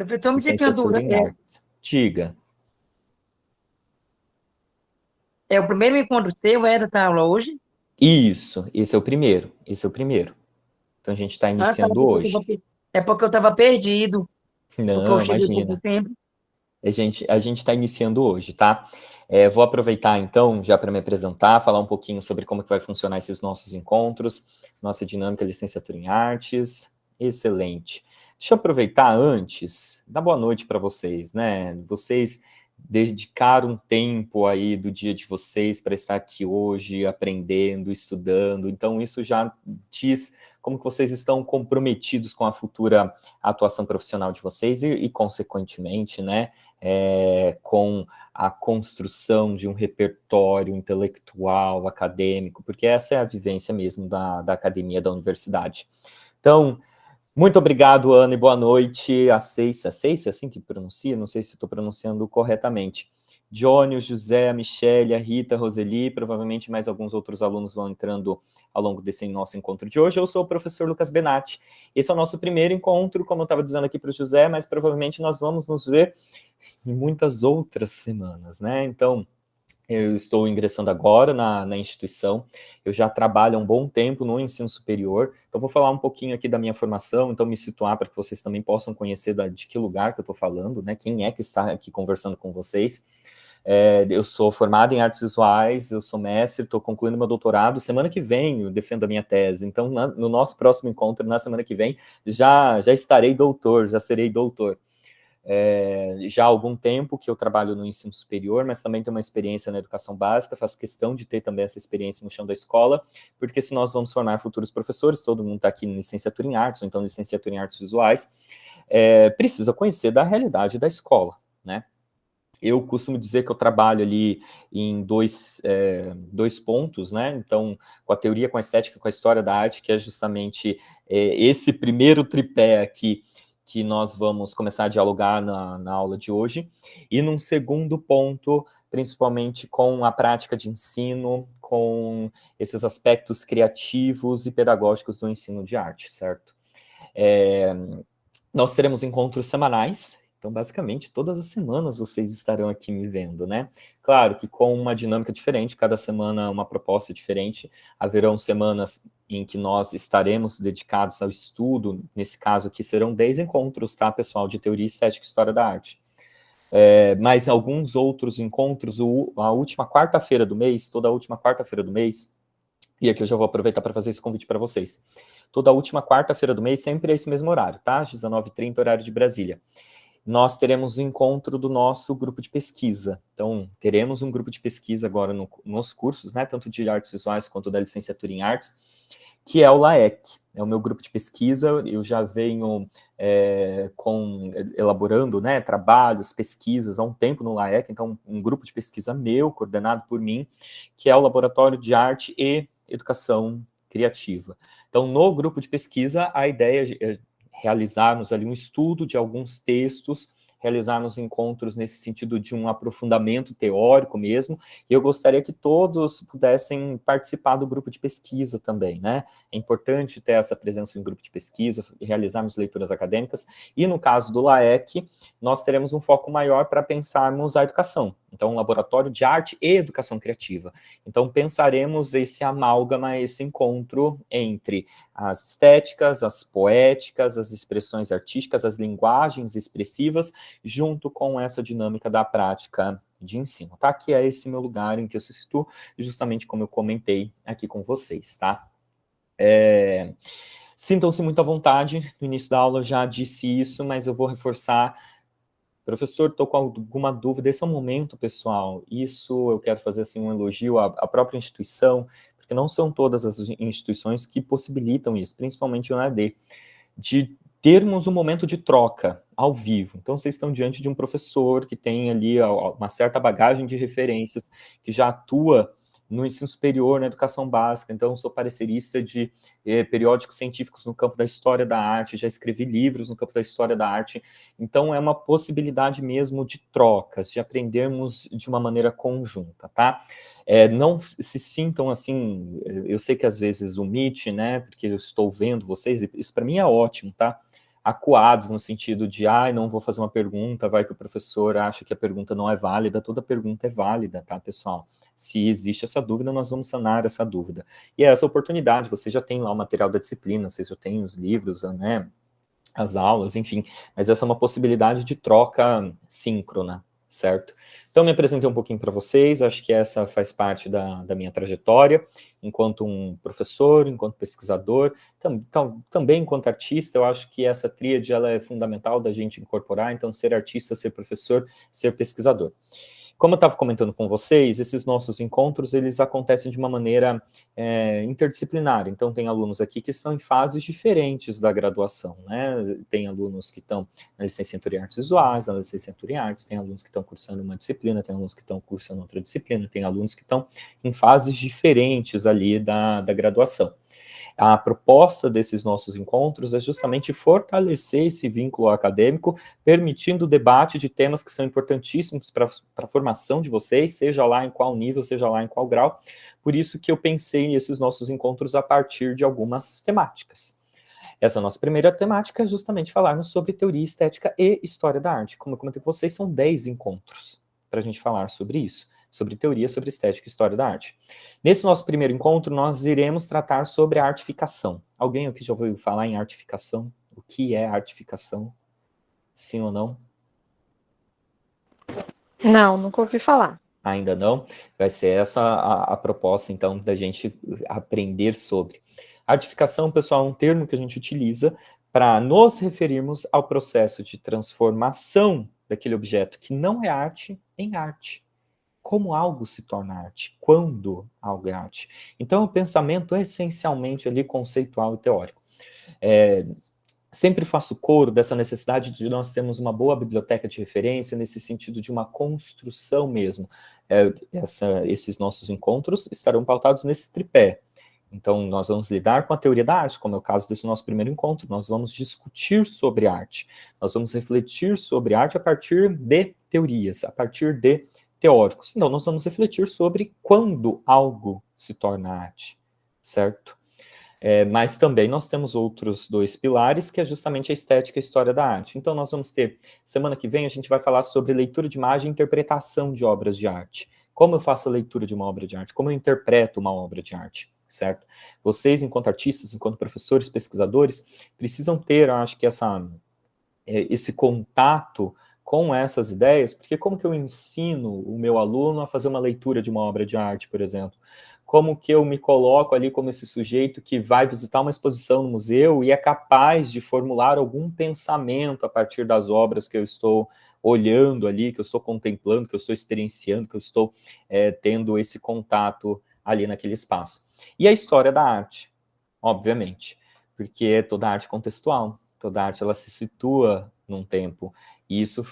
Professor, me tira uma Licenciatura dúvida. em artes. Diga. É o primeiro encontro seu, é dessa aula hoje? Isso, esse é o primeiro. Esse é o primeiro. Então a gente está Ah, tá, iniciando hoje. é porque eu estava perdido, porque eu Não, cheguei pouco imagina. tempo. A gente está iniciando hoje, tá? Vou aproveitar então já para me apresentar, falar um pouquinho sobre como que vai funcionar esses nossos encontros, nossa dinâmica licenciatura em artes. Excelente. Deixa eu aproveitar antes, dar boa noite para vocês, né? Vocês dedicaram um tempo aí do dia de vocês para estar aqui hoje, aprendendo, estudando. Então isso já diz como que vocês estão comprometidos com a futura atuação profissional de vocês e consequentemente, né? Com a construção de um repertório intelectual, acadêmico, porque essa é a vivência mesmo da academia, da universidade. Então, muito obrigado, Ana, e boa noite. A Ceice, é assim que pronuncia? Não sei se estou pronunciando corretamente. Johnny, o José, a Michelle, a Rita, a Roseli, provavelmente mais alguns outros alunos vão entrando ao longo desse nosso encontro de hoje. Eu sou o professor Lucas Benatti. Esse é o nosso primeiro encontro, como eu estava dizendo aqui para o José, mas provavelmente nós vamos nos ver em muitas outras semanas, né? Então, eu estou ingressando agora na instituição, eu já trabalho há um bom tempo no ensino superior, então vou falar um pouquinho aqui da minha formação, então me situar para que vocês também possam conhecer de que lugar que eu estou falando, né? Quem é que está aqui conversando com vocês. Eu sou formado em artes visuais, eu sou mestre, estou concluindo meu doutorado, semana que vem eu defendo a minha tese, então no nosso próximo encontro, na semana que vem, já estarei doutor, já serei doutor. Já há algum tempo que eu trabalho no ensino superior, mas também tenho uma experiência na educação básica, faço questão de ter também essa experiência no chão da escola, porque se nós vamos formar futuros professores, todo mundo está aqui em licenciatura em artes, ou então licenciatura em artes visuais, precisa conhecer da realidade da escola, né? Eu costumo dizer que eu trabalho ali em dois pontos, né? Então, com a teoria, com a estética, com a história da arte, que é justamente esse primeiro tripé aqui que nós vamos começar a dialogar na aula de hoje. E num segundo ponto, principalmente com a prática de ensino, com esses aspectos criativos e pedagógicos do ensino de arte, certo? Nós teremos encontros semanais, então, basicamente, todas as semanas vocês estarão aqui me vendo, né? Claro que com uma dinâmica diferente, cada semana uma proposta diferente. Haverão semanas em que nós estaremos dedicados ao estudo, nesse caso aqui serão 10 encontros, tá, pessoal, de teoria estética e história da arte. Mas alguns outros encontros, a última quarta-feira do mês, toda a última quarta-feira do mês, e aqui eu já vou aproveitar para fazer esse convite para vocês. Toda a última quarta-feira do mês, sempre é esse mesmo horário, tá? Às 19h30, horário de Brasília. Nós teremos o encontro do nosso grupo de pesquisa. Então, teremos um grupo de pesquisa agora nos cursos, né? Tanto de artes visuais quanto da licenciatura em artes, que é o LAEC. É o meu grupo de pesquisa, eu já venho elaborando, né, trabalhos, pesquisas há um tempo no LAEC, então um grupo de pesquisa meu, coordenado por mim, que é o Laboratório de Arte e Educação Criativa. Então, no grupo de pesquisa, a ideia é realizarmos ali um estudo de alguns textos, realizarmos encontros nesse sentido de um aprofundamento teórico mesmo, e eu gostaria que todos pudessem participar do grupo de pesquisa também, né? É importante ter essa presença em grupo de pesquisa, realizarmos leituras acadêmicas, e no caso do LAEC, nós teremos um foco maior para pensarmos a educação, então um laboratório de arte e educação criativa. Então pensaremos esse amálgama, esse encontro entre as estéticas, as poéticas, as expressões artísticas, as linguagens expressivas, junto com essa dinâmica da prática de ensino, tá? Que é esse meu lugar em que eu suscito, justamente como eu comentei aqui com vocês, tá? Sintam-se muito à vontade, no início da aula eu já disse isso, mas eu vou reforçar. Professor, estou com alguma dúvida, esse é o momento, pessoal, isso eu quero fazer assim, um elogio à própria instituição, porque não são todas as instituições que possibilitam isso, principalmente o EAD, de termos um momento de troca ao vivo. Então, vocês estão diante de um professor que tem ali uma certa bagagem de referências, que já atua no ensino superior, na educação básica, então eu sou parecerista de periódicos científicos no campo da história da arte, já escrevi livros no campo da história da arte, então é uma possibilidade mesmo de trocas, de aprendermos de uma maneira conjunta, tá? Não se sintam assim, eu sei que às vezes o Meet, né, porque eu estou vendo vocês, isso para mim é ótimo, tá? acuados no sentido de, não vou fazer uma pergunta, vai que o professor acha que a pergunta não é válida. Toda pergunta é válida, tá, pessoal? Se existe essa dúvida, nós vamos sanar essa dúvida. E essa oportunidade, você já tem lá o material da disciplina, você já tem os livros, né, as aulas, enfim, mas essa é uma possibilidade de troca síncrona, certo? Então, me apresentei um pouquinho para vocês, acho que essa faz parte da minha trajetória, enquanto um professor, enquanto pesquisador, também enquanto artista. Eu acho que essa tríade ela é fundamental da gente incorporar, então, ser artista, ser professor, ser pesquisador. Como eu estava comentando com vocês, esses nossos encontros, eles acontecem de uma maneira interdisciplinar. Então, tem alunos aqui que estão em fases diferentes da graduação, né? Tem alunos que estão na licenciatura em artes visuais, na licenciatura em artes, tem alunos que estão cursando uma disciplina, tem alunos que estão cursando outra disciplina, tem alunos que estão em fases diferentes ali da graduação. A proposta desses nossos encontros é justamente fortalecer esse vínculo acadêmico, permitindo o debate de temas que são importantíssimos para a formação de vocês, seja lá em qual nível, seja lá em qual grau. Por isso que eu pensei nesses nossos encontros a partir de algumas temáticas. Essa nossa primeira temática é justamente falarmos sobre teoria estética e história da arte. Como eu comentei com vocês, são 10 encontros para a gente falar sobre isso, sobre teoria, sobre estética e história da arte. Nesse nosso primeiro encontro, nós iremos tratar sobre a artificação. Alguém aqui já ouviu falar em artificação? O que é artificação? Sim ou não? Não, nunca ouvi falar. Ainda não? Vai ser essa a proposta, então, da gente aprender sobre. Artificação, pessoal, é um termo que a gente utiliza para nos referirmos ao processo de transformação daquele objeto que não é arte em arte. Como algo se torna arte, quando algo é arte. Então, o pensamento é essencialmente ali conceitual e teórico. Sempre faço coro dessa necessidade de nós termos uma boa biblioteca de referência, nesse sentido de uma construção mesmo. Esses nossos encontros estarão pautados nesse tripé. Então, nós vamos lidar com a teoria da arte, como é o caso desse nosso primeiro encontro. Nós vamos discutir sobre arte. Nós vamos refletir sobre arte a partir de teorias, a partir de teóricos. Então, nós vamos refletir sobre quando algo se torna arte, certo? Mas também nós temos outros 2 pilares, que é justamente a estética e a história da arte. Então, nós vamos ter, semana que vem, a gente vai falar sobre leitura de imagem e interpretação de obras de arte. Como eu faço a leitura de uma obra de arte? Como eu interpreto uma obra de arte? Certo? Vocês, enquanto artistas, enquanto professores, pesquisadores, precisam ter, eu acho que esse contato com essas ideias, porque como que eu ensino o meu aluno a fazer uma leitura de uma obra de arte, por exemplo? Como que eu me coloco ali como esse sujeito que vai visitar uma exposição no museu e é capaz de formular algum pensamento a partir das obras que eu estou olhando ali, que eu estou contemplando, que eu estou experienciando, que eu estou tendo esse contato ali naquele espaço. E a história da arte, obviamente, porque é toda arte contextual, toda arte ela se situa num tempo, e isso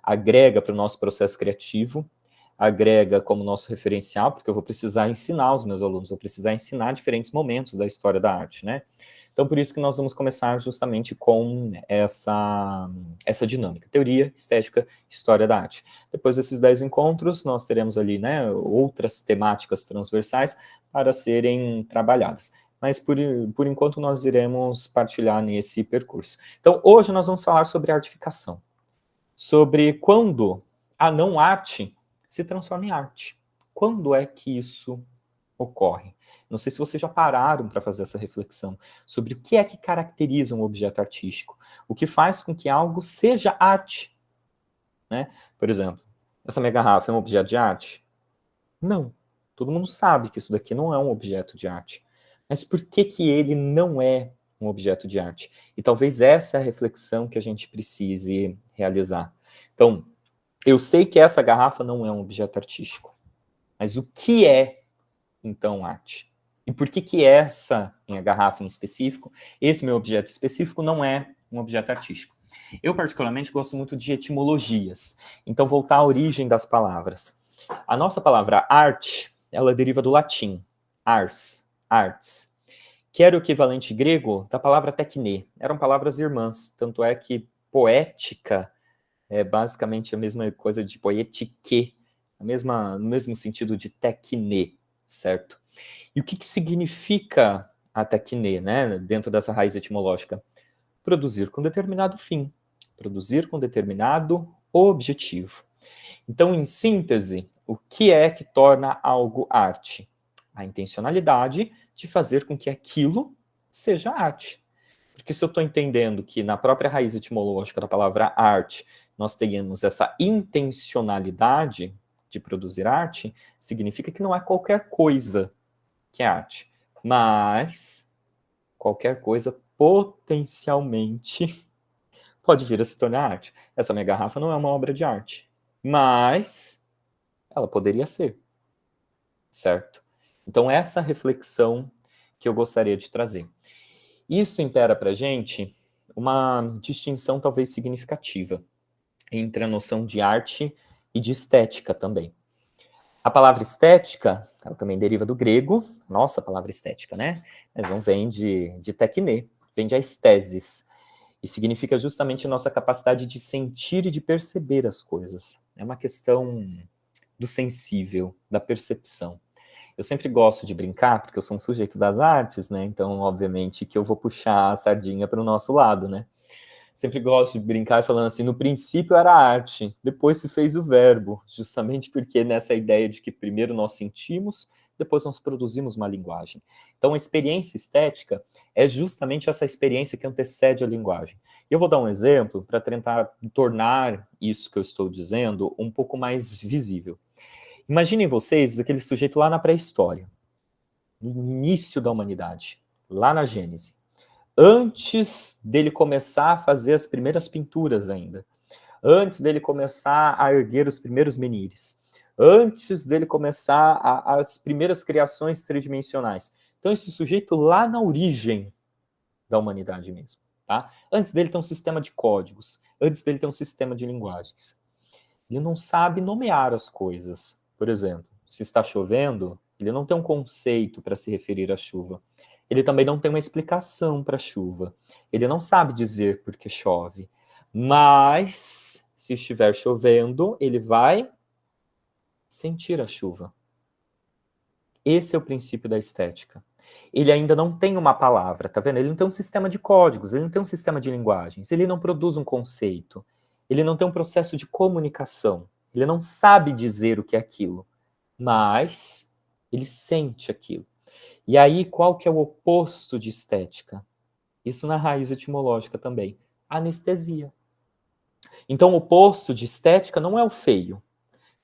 agrega para o nosso processo criativo, agrega como nosso referencial, porque eu vou precisar ensinar os meus alunos, vou precisar ensinar diferentes momentos da história da arte, né? Então, por isso que nós vamos começar justamente com essa dinâmica, teoria, estética, história da arte. Depois desses 10 encontros, nós teremos ali, né, outras temáticas transversais para serem trabalhadas. Mas, por enquanto, nós iremos partilhar nesse percurso. Então, hoje nós vamos falar sobre artificação, sobre quando a não-arte se transforma em arte. Quando é que isso ocorre? Não sei se vocês já pararam para fazer essa reflexão sobre o que é que caracteriza um objeto artístico, o que faz com que algo seja arte, né? Por exemplo, essa minha garrafa é um objeto de arte? Não. Todo mundo sabe que isso daqui não é um objeto de arte. Mas por que que ele não é um objeto de arte? E talvez essa é a reflexão que a gente precise realizar. Então, eu sei que essa garrafa não é um objeto artístico, mas o que é, então, arte? E por que que essa minha garrafa em específico, esse meu objeto específico, não é um objeto artístico? Eu, particularmente, gosto muito de etimologias. Então, voltar à origem das palavras. A nossa palavra arte, ela deriva do latim, ars, arts, que era o equivalente grego da palavra tekne. Eram palavras irmãs, tanto é que poética é basicamente a mesma coisa de poetique, no mesmo sentido de tekne, certo? E o que significa a tekne, né, dentro dessa raiz etimológica? produzir com determinado fim, produzir com determinado objetivo. Então, em síntese, o que é que torna algo arte? A intencionalidade de fazer com que aquilo seja arte. Porque se eu estou entendendo que na própria raiz etimológica da palavra arte, nós tenhamos essa intencionalidade de produzir arte, significa que não é qualquer coisa que é arte, mas qualquer coisa potencialmente pode vir a se tornar arte. Essa minha garrafa não é uma obra de arte, mas ela poderia ser, certo? Então, essa reflexão que eu gostaria de trazer. Isso impera para a gente uma distinção talvez significativa entre a noção de arte e de estética também. A palavra estética, ela também deriva do grego, nossa palavra estética, né? Mas não vem de tekné, vem de aesthesis, e significa justamente a nossa capacidade de sentir e de perceber as coisas. É uma questão do sensível, da percepção. Eu sempre gosto de brincar, porque eu sou um sujeito das artes, né? Então, obviamente, que eu vou puxar a sardinha para o nosso lado, né? Sempre gosto de brincar falando assim, no princípio era arte, depois se fez o verbo, justamente porque nessa ideia de que primeiro nós sentimos, depois nós produzimos uma linguagem. Então, a experiência estética é justamente essa experiência que antecede a linguagem. E eu vou dar um exemplo para tentar tornar isso que eu estou dizendo um pouco mais visível. Imaginem vocês aquele sujeito lá na pré-história, no início da humanidade, lá na Gênese. Antes dele começar a fazer as primeiras pinturas ainda, antes dele começar a erguer os primeiros menires, antes dele começar as primeiras criações tridimensionais. Então, esse sujeito lá na origem da humanidade mesmo, tá? Antes dele ter um sistema de códigos, antes dele ter um sistema de linguagens. Ele não sabe nomear as coisas. Por exemplo, se está chovendo, ele não tem um conceito para se referir à chuva. Ele também não tem uma explicação para a chuva. Ele não sabe dizer por que chove. Mas, se estiver chovendo, ele vai sentir a chuva. Esse é o princípio da estética. Ele ainda não tem uma palavra, tá vendo? Ele não tem um sistema de códigos, ele não tem um sistema de linguagens, ele não produz um conceito, ele não tem um processo de comunicação, ele não sabe dizer o que é aquilo, mas ele sente aquilo. E aí, qual que é o oposto de estética? Isso na raiz etimológica também. Anestesia. Então, o oposto de estética não é o feio,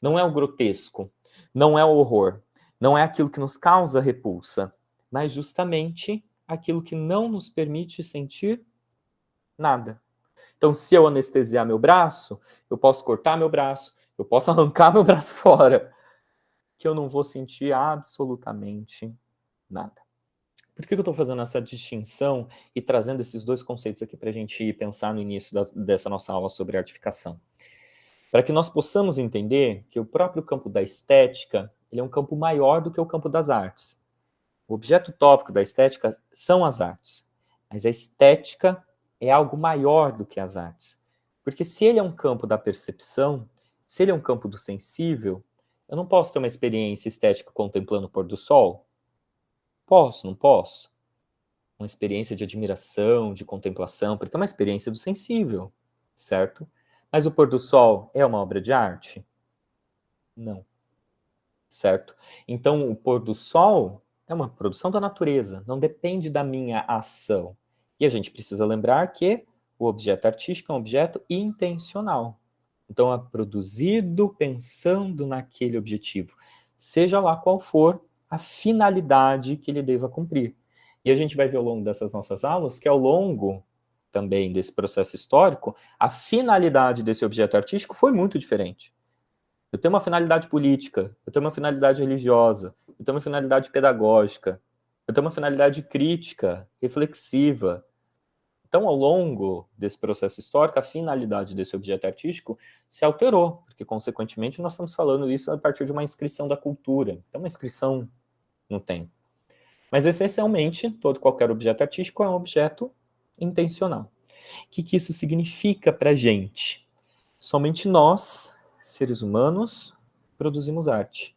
não é o grotesco, não é o horror, não é aquilo que nos causa repulsa, mas justamente aquilo que não nos permite sentir nada. Então, se eu anestesiar meu braço, eu posso cortar meu braço, eu posso arrancar meu braço fora, que eu não vou sentir absolutamente nada. Por que eu estou fazendo essa distinção e trazendo esses dois conceitos aqui para a gente pensar no início dessa nossa aula sobre artificação? Para que nós possamos entender que o próprio campo da estética ele é um campo maior do que o campo das artes. O objeto tópico da estética são as artes, mas a estética é algo maior do que as artes. Porque se ele é um campo da percepção, se ele é um campo do sensível, eu não posso ter uma experiência estética contemplando o pôr do sol? Posso, não posso? Uma experiência de admiração, de contemplação, porque é uma experiência do sensível, certo? Mas o pôr do sol é uma obra de arte? Não. Certo? Então, o pôr do sol é uma produção da natureza, não depende da minha ação. E a gente precisa lembrar que o objeto artístico é um objeto intencional. Então, é produzido pensando naquele objetivo, seja lá qual for a finalidade que ele deva cumprir. E a gente vai ver ao longo dessas nossas aulas que ao longo também desse processo histórico, a finalidade desse objeto artístico foi muito diferente. Eu tenho uma finalidade política, eu tenho uma finalidade religiosa, eu tenho uma finalidade pedagógica, eu tenho uma finalidade crítica, reflexiva. Então, ao longo desse processo histórico, a finalidade desse objeto artístico se alterou, porque, consequentemente, nós estamos falando isso a partir de uma inscrição da cultura. Então, uma inscrição no tempo. Mas, essencialmente, qualquer objeto artístico é um objeto intencional. O que isso significa para a gente? Somente nós, seres humanos, produzimos arte.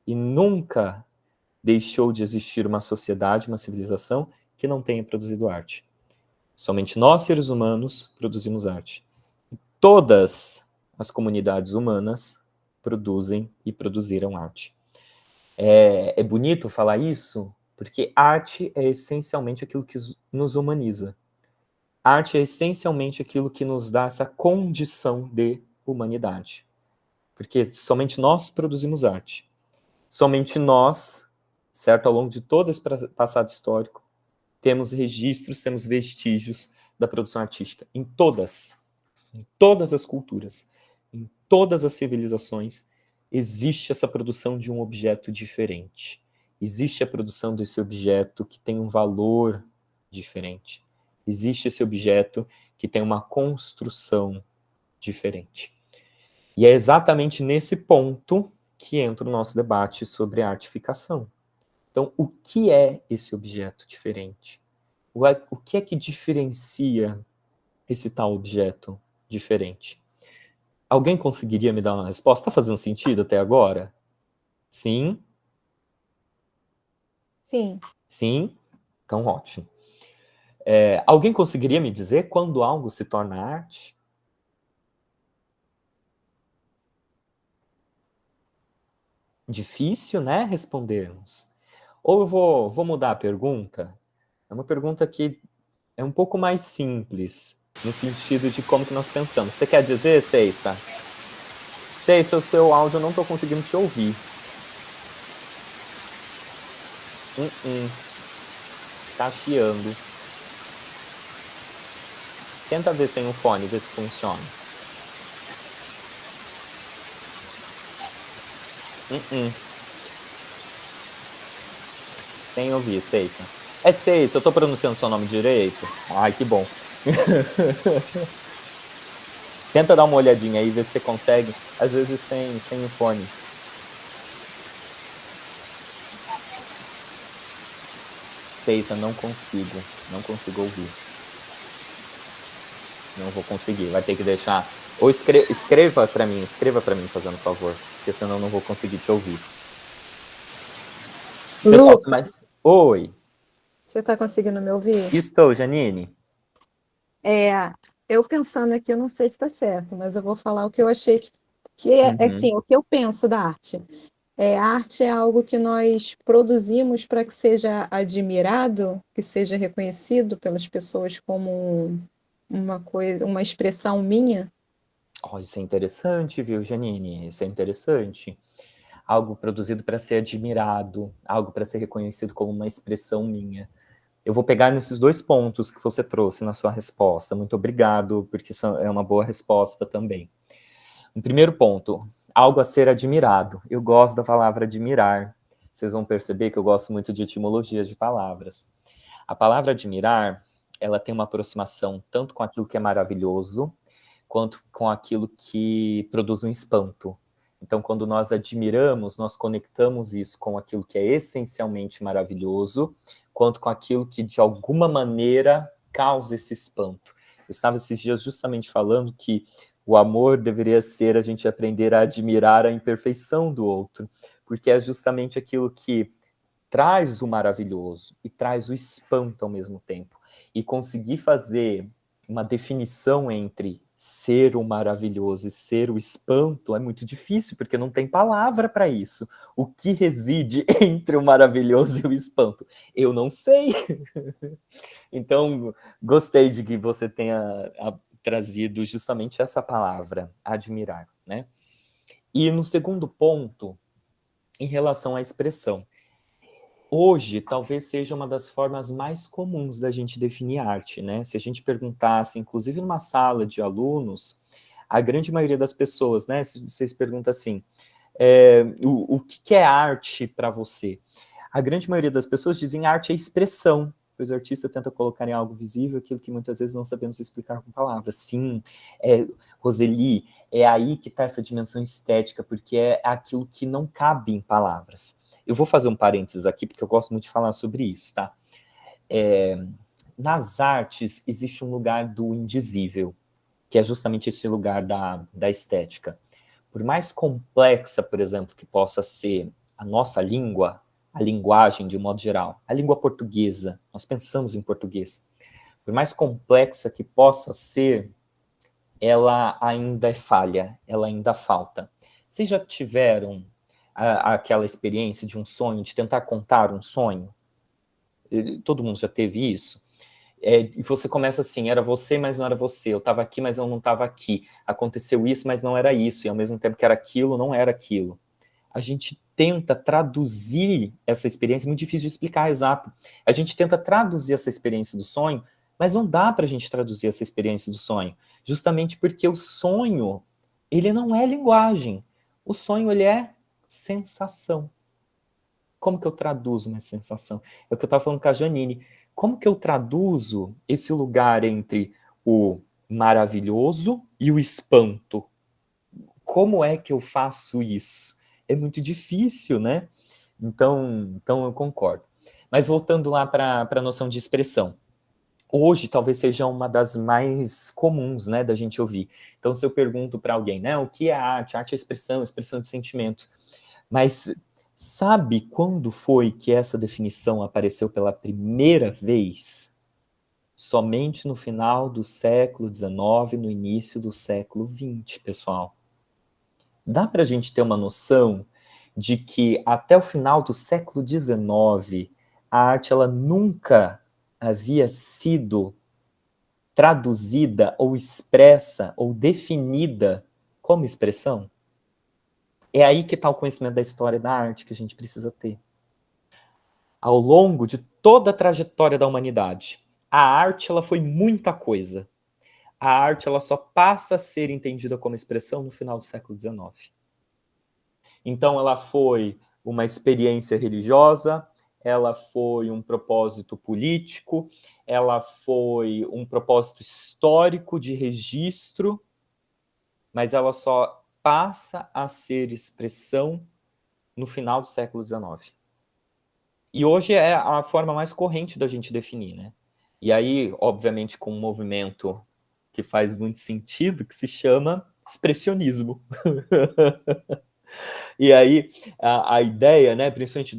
E nunca deixou de existir uma sociedade, uma civilização que não tenha produzido arte. Somente nós, seres humanos, produzimos arte. Todas as comunidades humanas produzem e produziram arte. É bonito falar isso, porque arte é essencialmente aquilo que nos humaniza. Arte é essencialmente aquilo que nos dá essa condição de humanidade. Porque somente nós produzimos arte. Somente nós, certo, ao longo de todo esse passado histórico, temos registros, temos vestígios da produção artística em todas as culturas, em todas as civilizações, existe essa produção de um objeto diferente. Existe a produção desse objeto que tem um valor diferente. Existe esse objeto que tem uma construção diferente. E é exatamente nesse ponto que entra o nosso debate sobre a artificação. Então, o que é esse objeto diferente? O que é que diferencia esse tal objeto diferente? Alguém conseguiria me dar uma resposta? Está fazendo sentido até agora? Sim? Sim. Sim? Então, ótimo. Alguém conseguiria me dizer quando algo se torna arte? Difícil, né, respondermos. Ou eu vou mudar a pergunta. É uma pergunta que é um pouco mais simples, no sentido de como que nós pensamos. Você quer dizer, Ceissa? Ceissa, o seu áudio eu não estou conseguindo te ouvir. Tá chiando. Tenta ver sem o fone, ver se funciona. Sem ouvir, Ceissa. É Ceissa, eu tô pronunciando seu nome direito? Ai, que bom. Tenta dar uma olhadinha aí, ver se você consegue, às vezes sem o fone. Ceissa, não consigo ouvir. Não vou conseguir, vai ter que deixar... Ou escreva pra mim, fazendo favor, porque senão eu não vou conseguir te ouvir. Pessoal, mas... Oi. Você está conseguindo me ouvir? Estou, Janine. Eu pensando aqui, eu não sei se está certo, mas eu vou falar o que eu achei que é assim, o que eu penso da arte. A arte é algo que nós produzimos para que seja admirado, que seja reconhecido pelas pessoas como uma coisa, uma expressão minha. Oh, isso é interessante, viu, Janine? Isso é interessante. Algo produzido para ser admirado, algo para ser reconhecido como uma expressão minha. Eu vou pegar nesses dois pontos que você trouxe na sua resposta. Muito obrigado, porque é uma boa resposta também. Um primeiro ponto, algo a ser admirado. Eu gosto da palavra admirar. Vocês vão perceber que eu gosto muito de etimologias de palavras. A palavra admirar, ela tem uma aproximação tanto com aquilo que é maravilhoso, quanto com aquilo que produz um espanto. Então, quando nós admiramos, nós conectamos isso com aquilo que é essencialmente maravilhoso, quanto com aquilo que, de alguma maneira, causa esse espanto. Eu estava esses dias justamente falando que o amor deveria ser a gente aprender a admirar a imperfeição do outro, porque é justamente aquilo que traz o maravilhoso e traz o espanto ao mesmo tempo. E conseguir fazer uma definição entre ser o maravilhoso e ser o espanto é muito difícil, porque não tem palavra para isso. O que reside entre o maravilhoso e o espanto? Eu não sei. Então, gostei de que você tenha trazido justamente essa palavra, admirar, né? E no segundo ponto, em relação à expressão. Hoje, talvez seja uma das formas mais comuns da gente definir arte, né? Se a gente perguntasse, inclusive numa sala de alunos, a grande maioria das pessoas, né? Se vocês perguntam assim, o que é arte para você? A grande maioria das pessoas dizem arte é expressão, pois o artista tenta colocar em algo visível aquilo que muitas vezes não sabemos explicar com palavras. Sim, Roseli, é aí que está essa dimensão estética, porque é aquilo que não cabe em palavras. Eu vou fazer um parênteses aqui, porque eu gosto muito de falar sobre isso, tá? Nas artes, existe um lugar do indizível, que é justamente esse lugar da estética. Por mais complexa, por exemplo, que possa ser a nossa língua, a linguagem de um modo geral, a língua portuguesa, nós pensamos em português. por mais complexa que possa ser, ela ainda é falha, ela ainda falta. Vocês já tiveram aquela experiência de um sonho, de tentar contar um sonho? Todo mundo já teve isso? E você começa assim, era você, mas não era você, eu estava aqui, mas eu não estava aqui, aconteceu isso, mas não era isso, e ao mesmo tempo que era aquilo, não era aquilo. A gente tenta traduzir essa experiência, é muito difícil de explicar, exato. A gente tenta traduzir essa experiência do sonho, mas não dá para a gente traduzir essa experiência do sonho, justamente porque o sonho, ele não é linguagem, o sonho, ele é sensação. Como que eu traduzo uma sensação? É o que eu estava falando com a Janine. Como que eu traduzo esse lugar entre o maravilhoso e o espanto? Como é que eu faço isso? É muito difícil, né? Então eu concordo. Mas voltando lá para a noção de expressão. Hoje talvez seja uma das mais comuns, né, da gente ouvir. Então se eu pergunto para alguém, né, o que é arte? Arte é expressão de sentimento. Mas sabe quando foi que essa definição apareceu pela primeira vez? Somente no final do século XIX, no início do século XX, pessoal. Dá para a gente ter uma noção de que até o final do século XIX, a arte ela nunca havia sido traduzida ou expressa ou definida como expressão? É aí que está o conhecimento da história da arte que a gente precisa ter. Ao longo de toda a trajetória da humanidade, a arte ela foi muita coisa. A arte ela só passa a ser entendida como expressão no final do século XIX. Então ela foi uma experiência religiosa, ela foi um propósito político, ela foi um propósito histórico de registro, mas ela só passa a ser expressão no final do século XIX. E hoje é a forma mais corrente da gente definir, né? E aí, obviamente, com um movimento que faz muito sentido, que se chama expressionismo. E aí, a ideia, né, principalmente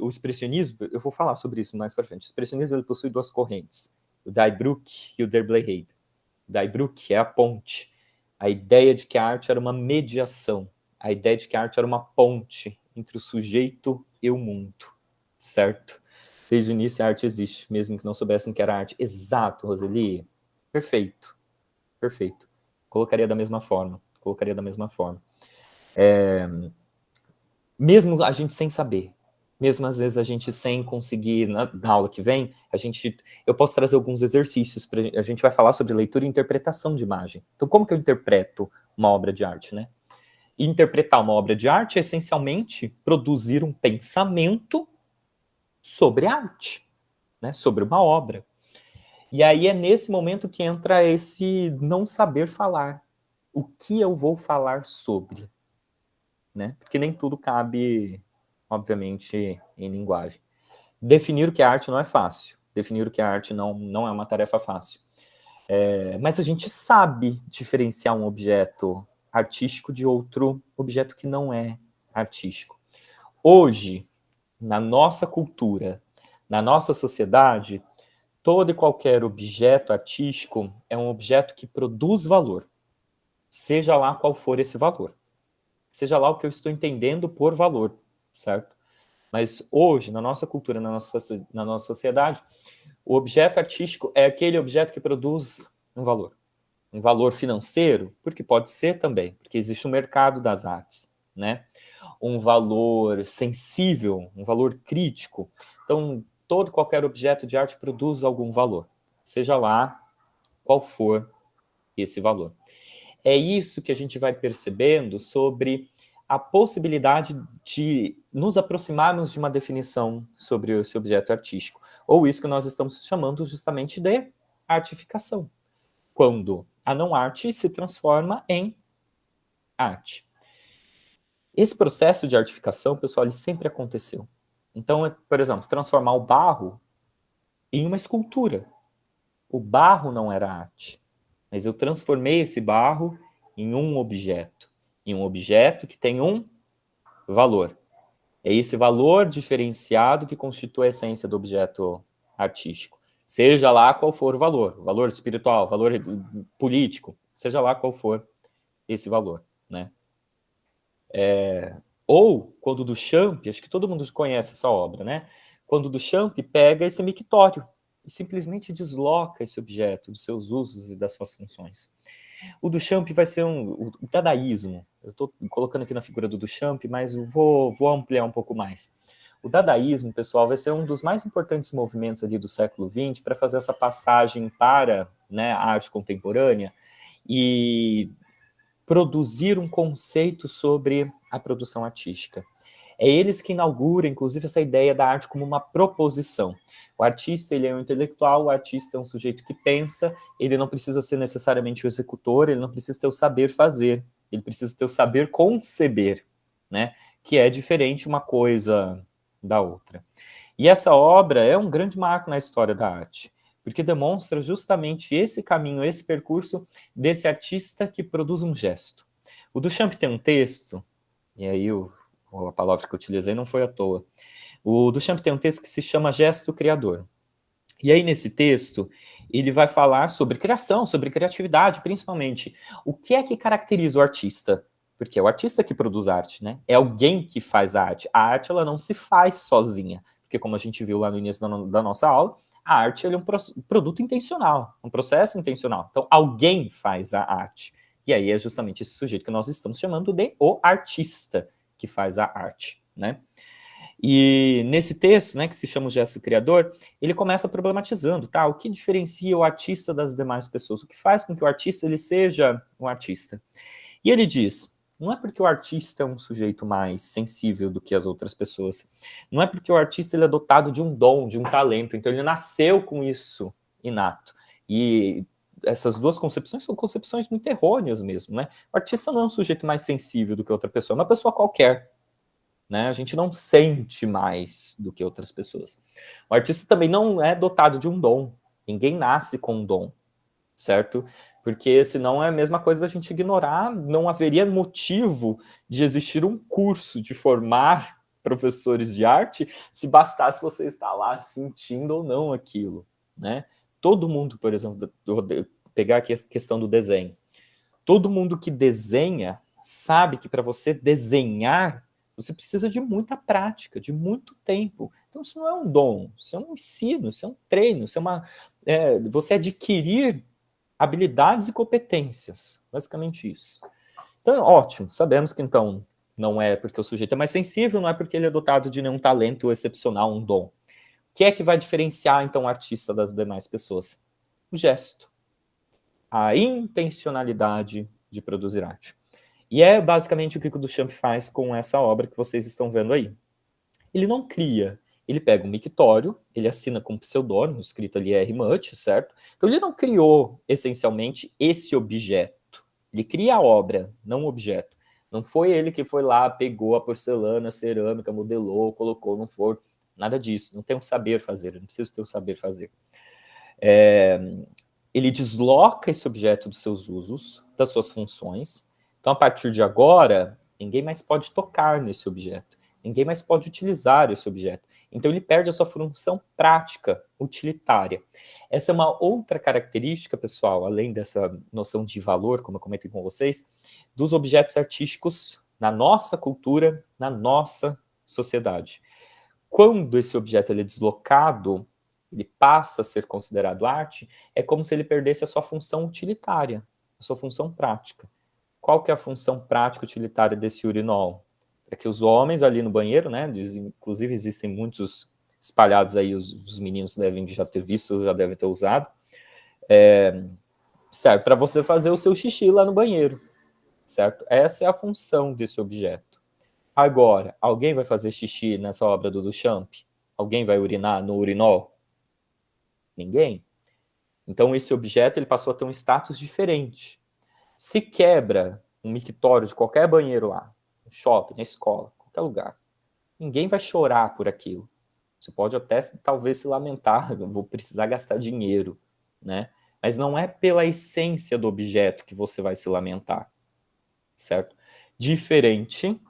o expressionismo, eu vou falar sobre isso mais para frente. O expressionismo ele possui duas correntes, o Die Broek e o Der Bleihede. O Die Broek é a ponte, a ideia de que a arte era uma mediação, a ideia de que a arte era uma ponte entre o sujeito e o mundo, certo? Desde o início a arte existe, mesmo que não soubessem que era arte. Exato, Roseli. Perfeito, perfeito. Colocaria da mesma forma. Mesmo a gente sem saber, mesmo às vezes a gente sem conseguir, na aula que vem, eu posso trazer alguns exercícios, a gente vai falar sobre leitura e interpretação de imagem. Então, como que eu interpreto uma obra de arte, né? E interpretar uma obra de arte é, essencialmente, produzir um pensamento sobre arte, né? Sobre uma obra. E aí é nesse momento que entra esse não saber falar. O que eu vou falar sobre? Né? Porque nem tudo cabe, obviamente, em linguagem. Definir o que é arte não é fácil. Definir o que é arte não é uma tarefa fácil. Mas a gente sabe diferenciar um objeto artístico de outro objeto que não é artístico. Hoje, na nossa cultura, na nossa sociedade, todo e qualquer objeto artístico é um objeto que produz valor, seja lá qual for esse valor. Seja lá o que eu estou entendendo por valor, certo? Mas hoje, na nossa cultura, na nossa sociedade, o objeto artístico é aquele objeto que produz um valor financeiro, porque pode ser também, porque existe um mercado das artes, né? Um valor sensível, um valor crítico. Então, todo e qualquer objeto de arte produz algum valor, seja lá qual for esse valor. É isso que a gente vai percebendo sobre a possibilidade de nos aproximarmos de uma definição sobre esse objeto artístico, ou isso que nós estamos chamando justamente de artificação, quando a não-arte se transforma em arte. Esse processo de artificação, pessoal, ele sempre aconteceu. Então, por exemplo, transformar o barro em uma escultura. O barro não era arte, mas eu transformei esse barro em um objeto que tem um valor. É esse valor diferenciado que constitui a essência do objeto artístico. seja lá qual for o valor espiritual, valor político, seja lá qual for esse valor, né? Ou quando Duchamp, acho que todo mundo conhece essa obra, né? Quando Duchamp pega esse mictório e simplesmente desloca esse objeto dos seus usos e das suas funções. O Duchamp vai ser o dadaísmo. Eu estou colocando aqui na figura do Duchamp, mas eu vou ampliar um pouco mais. O dadaísmo, pessoal, vai ser um dos mais importantes movimentos ali do século XX para fazer essa passagem para, né, a arte contemporânea e produzir um conceito sobre a produção artística. É eles que inauguram, inclusive, essa ideia da arte como uma proposição. O artista, ele é um intelectual, o artista é um sujeito que pensa, ele não precisa ser necessariamente o executor, ele não precisa ter o saber fazer, ele precisa ter o saber conceber, né? Que é diferente uma coisa da outra. E essa obra é um grande marco na história da arte, porque demonstra justamente esse caminho, esse percurso desse artista que produz um gesto. O Duchamp tem um texto, e aí a palavra que eu utilizei não foi à toa. O Duchamp tem um texto que se chama Gesto Criador. E aí, nesse texto, ele vai falar sobre criação, sobre criatividade, principalmente. O que é que caracteriza o artista? Porque é o artista que produz arte, né? É alguém que faz a arte. A arte, ela não se faz sozinha. Porque, como a gente viu lá no início da nossa aula, a arte é um produto intencional, um processo intencional. Então, alguém faz a arte. E aí é justamente esse sujeito que nós estamos chamando de o artista que faz a arte, né? E nesse texto, né, que se chama o Gesto Criador, ele começa problematizando, tá? O que diferencia o artista das demais pessoas? O que faz com que o artista ele seja um artista? E ele diz, não é porque o artista é um sujeito mais sensível do que as outras pessoas, não é porque o artista ele é dotado de um dom, de um talento, então ele nasceu com isso inato. E essas duas concepções são concepções muito errôneas mesmo, né? O artista não é um sujeito mais sensível do que outra pessoa, é uma pessoa qualquer. Né? A gente não sente mais do que outras pessoas. O artista também não é dotado de um dom. Ninguém nasce com um dom, certo? Porque senão é a mesma coisa da gente ignorar, não haveria motivo de existir um curso de formar professores de arte se bastasse você estar lá sentindo ou não aquilo, né? Todo mundo, por exemplo, vou pegar aqui a questão do desenho. Todo mundo que desenha sabe que para você desenhar você precisa de muita prática, de muito tempo. Então, isso não é um dom, isso é um ensino, isso é um treino, isso é você adquirir habilidades e competências, basicamente isso. Então, ótimo, sabemos que então não é porque o sujeito é mais sensível, não é porque ele é dotado de nenhum talento excepcional, um dom. O que é que vai diferenciar então o artista das demais pessoas? O gesto, a intencionalidade de produzir arte. E é basicamente o que o Duchamp faz com essa obra que vocês estão vendo aí. Ele não cria, ele pega um mictório, ele assina com um pseudônimo, escrito ali R. Mutt, certo? Então ele não criou, essencialmente, esse objeto. Ele cria a obra, não o objeto. Não foi ele que foi lá, pegou a porcelana, a cerâmica, modelou, colocou no forno. Nada disso. Não tem um saber fazer, não precisa ter um saber fazer. Ele desloca esse objeto dos seus usos, das suas funções. Então, a partir de agora, ninguém mais pode tocar nesse objeto. Ninguém mais pode utilizar esse objeto. Então, ele perde a sua função prática, utilitária. Essa é uma outra característica, pessoal, além dessa noção de valor, como eu comentei com vocês, dos objetos artísticos na nossa cultura, na nossa sociedade. Quando esse objeto ele é deslocado, ele passa a ser considerado arte, é como se ele perdesse a sua função utilitária, a sua função prática. Qual que é a função prática utilitária desse urinol? É que os homens ali no banheiro, né, inclusive existem muitos espalhados aí, os meninos devem já ter visto, já devem ter usado, serve para você fazer o seu xixi lá no banheiro, certo? Essa é a função desse objeto. Agora, alguém vai fazer xixi nessa obra do Duchamp? Alguém vai urinar no urinol? Ninguém. Então esse objeto ele passou a ter um status diferente. Se quebra um mictório de qualquer banheiro lá, no shopping, na escola, qualquer lugar, ninguém vai chorar por aquilo. Você pode até, talvez, se lamentar, eu vou precisar gastar dinheiro, né? Mas não é pela essência do objeto que você vai se lamentar, certo? Diferente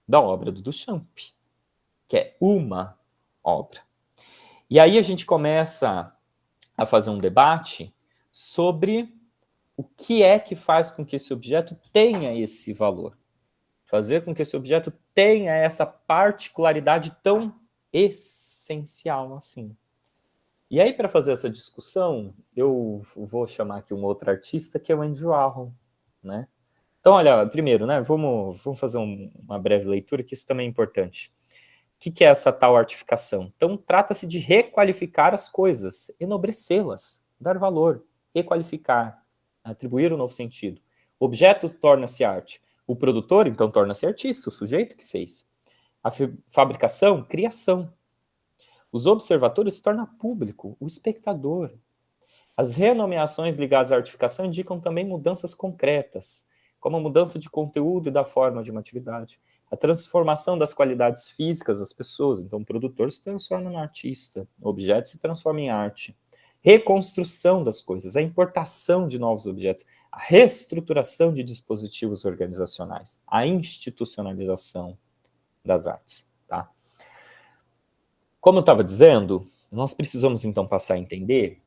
da obra do Duchamp, que é uma obra. E aí a gente começa a fazer um debate sobre o que é que faz com que esse objeto tenha esse valor. Fazer com que esse objeto tenha essa particularidade tão essencial assim. E aí, para fazer essa discussão, eu vou chamar aqui um outro artista, que é o Andy Warhol, né? Então, olha, primeiro, né, vamos fazer uma breve leitura, que isso também é importante. O que é essa tal artificação? Então, trata-se de requalificar as coisas, enobrecê-las, dar valor, requalificar, atribuir um novo sentido. O objeto torna-se arte. O produtor, então, torna-se artista, o sujeito que fez. A fabricação, criação. Os observadores se tornam público, o espectador. As renomeações ligadas à artificação indicam também mudanças concretas, como a mudança de conteúdo e da forma de uma atividade. A transformação das qualidades físicas das pessoas. Então, o produtor se transforma no artista, o objeto se transforma em arte. Reconstrução das coisas, a importação de novos objetos, a reestruturação de dispositivos organizacionais, a institucionalização das artes. Tá? Como eu estava dizendo, nós precisamos então passar a entender